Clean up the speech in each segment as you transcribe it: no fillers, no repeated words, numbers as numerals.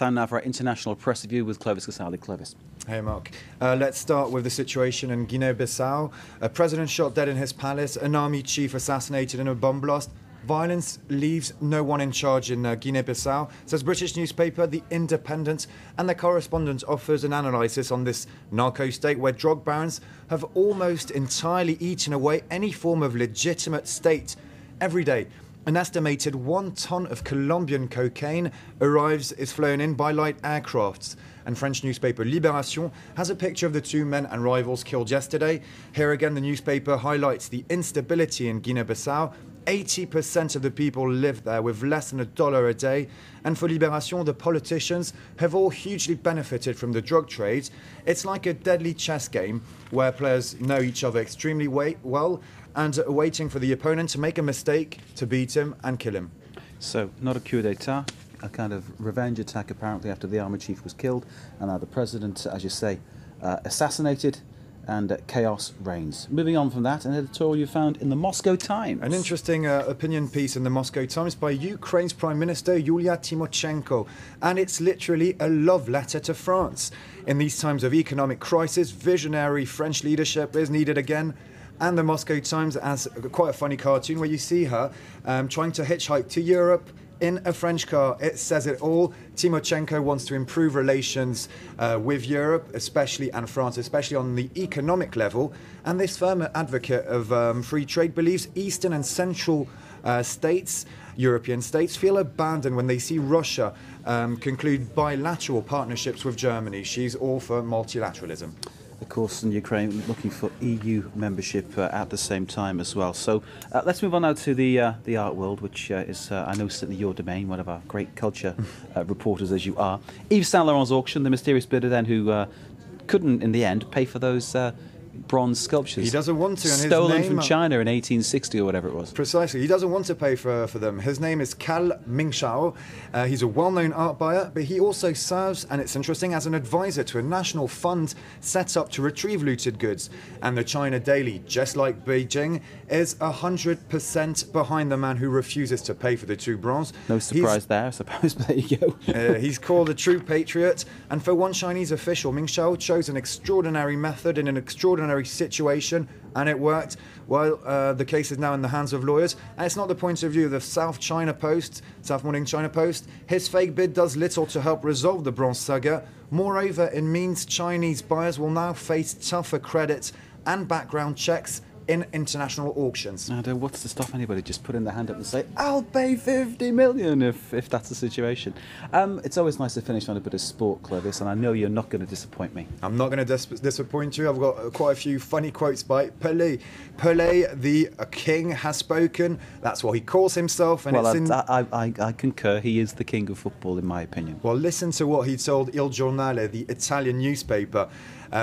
Time now for our international press review with Clovis Casali. Clovis. Hey Mark. Let's start with the situation in Guinea-Bissau. A president shot dead in his palace, an army chief assassinated in a bomb blast. Violence leaves no one in charge in Guinea-Bissau, says British newspaper The Independent, and their correspondent offers an analysis on this narco-state where drug barons have almost entirely eaten away any form of legitimate state. Every day, an estimated 1 ton of Colombian cocaine is flown in by light aircrafts. And French newspaper Libération has a picture of the two men and rivals killed yesterday. Here again, the newspaper highlights the instability in Guinea-Bissau. 80% of the people live there with less than $1 a day. And for Libération, the politicians have all hugely benefited from the drug trade. It's like a deadly chess game where players know each other extremely well and are waiting for the opponent to make a mistake to beat him and kill him. So, not a coup d'etat, a kind of revenge attack apparently after the army chief was killed, and now the president, as you say, assassinated, and chaos reigns. Moving on from that, an editorial you found in the Moscow Times. An interesting opinion piece in the Moscow Times by Ukraine's Prime Minister Yulia Tymoshenko, and it's literally a love letter to France. In these times of economic crisis, visionary French leadership is needed again. And the Moscow Times has quite a funny cartoon where you see her trying to hitchhike to Europe in a French car. It says it all. Tymoshenko wants to improve relations with Europe, and France, especially on the economic level. And this firm advocate of free trade believes Eastern and Central European states, feel abandoned when they see Russia conclude bilateral partnerships with Germany. She's all for multilateralism. Of course, in Ukraine, looking for EU membership at the same time as well. So let's move on now to the art world, which is, I know, certainly your domain, one of our great culture reporters as you are. Yves Saint Laurent's auction, the mysterious bidder then who couldn't, in the end, pay for those bronze sculptures. He doesn't want to. And stolen his name, from China in 1860 or whatever it was. Precisely. He doesn't want to pay for them. His name is Cal Mingshao. He's a well-known art buyer, but he also serves, and it's interesting, as an advisor to a national fund set up to retrieve looted goods. And the China Daily, just like Beijing, is 100% behind the man who refuses to pay for the two bronze. No surprise there, I suppose, but there you go. He's called a true patriot, and for one Chinese official, Mingshao chose an extraordinary method in an extraordinary situation, and it worked. Well, the case is now in the hands of lawyers, and it's not the point of view of the South Morning China Post. His fake bid does little to help resolve the bronze saga. Moreover, it means Chinese buyers will now face tougher credit and background checks in international auctions. And what's to stop anybody just putting their hand up and say, I'll pay 50 million if that's the situation. It's always nice to finish on a bit of sport, Clovis, and I know you're not going to disappoint me. I'm not going to disappoint you. I've got quite a few funny quotes by Pelé. Pelé, the king, has spoken. That's what he calls himself. And I concur. He is the king of football, in my opinion. Well, listen to what he told Il Giornale, the Italian newspaper.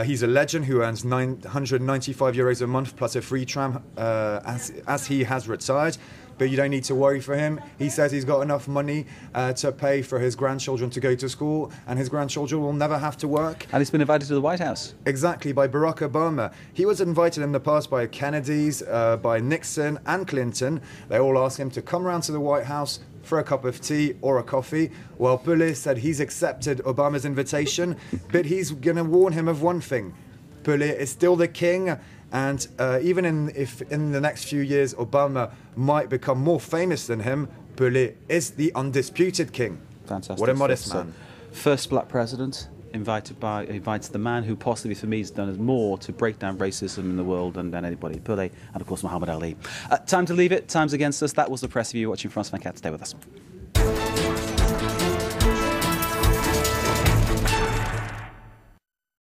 He's a legend who earns €995 a month plus a free tram as he has retired. But you don't need to worry for him. He says he's got enough money to pay for his grandchildren to go to school, and his grandchildren will never have to work. And he's been invited to the White House. Exactly, by Barack Obama. He was invited in the past by Kennedys, by Nixon and Clinton. They all asked him to come around to the White House for a cup of tea or a coffee. Well, Pelé said he's accepted Obama's invitation, but he's going to warn him of one thing. Pelé is still the king, and even if in the next few years Obama might become more famous than him, Pelé is the undisputed king. Fantastic. What a modest man. First black president invites the man who possibly for me has done more to break down racism in the world than anybody, Pelé, and of course Muhammad Ali. Time to leave it. Time's against us. That was the press review. Watching France 24. Stay with us.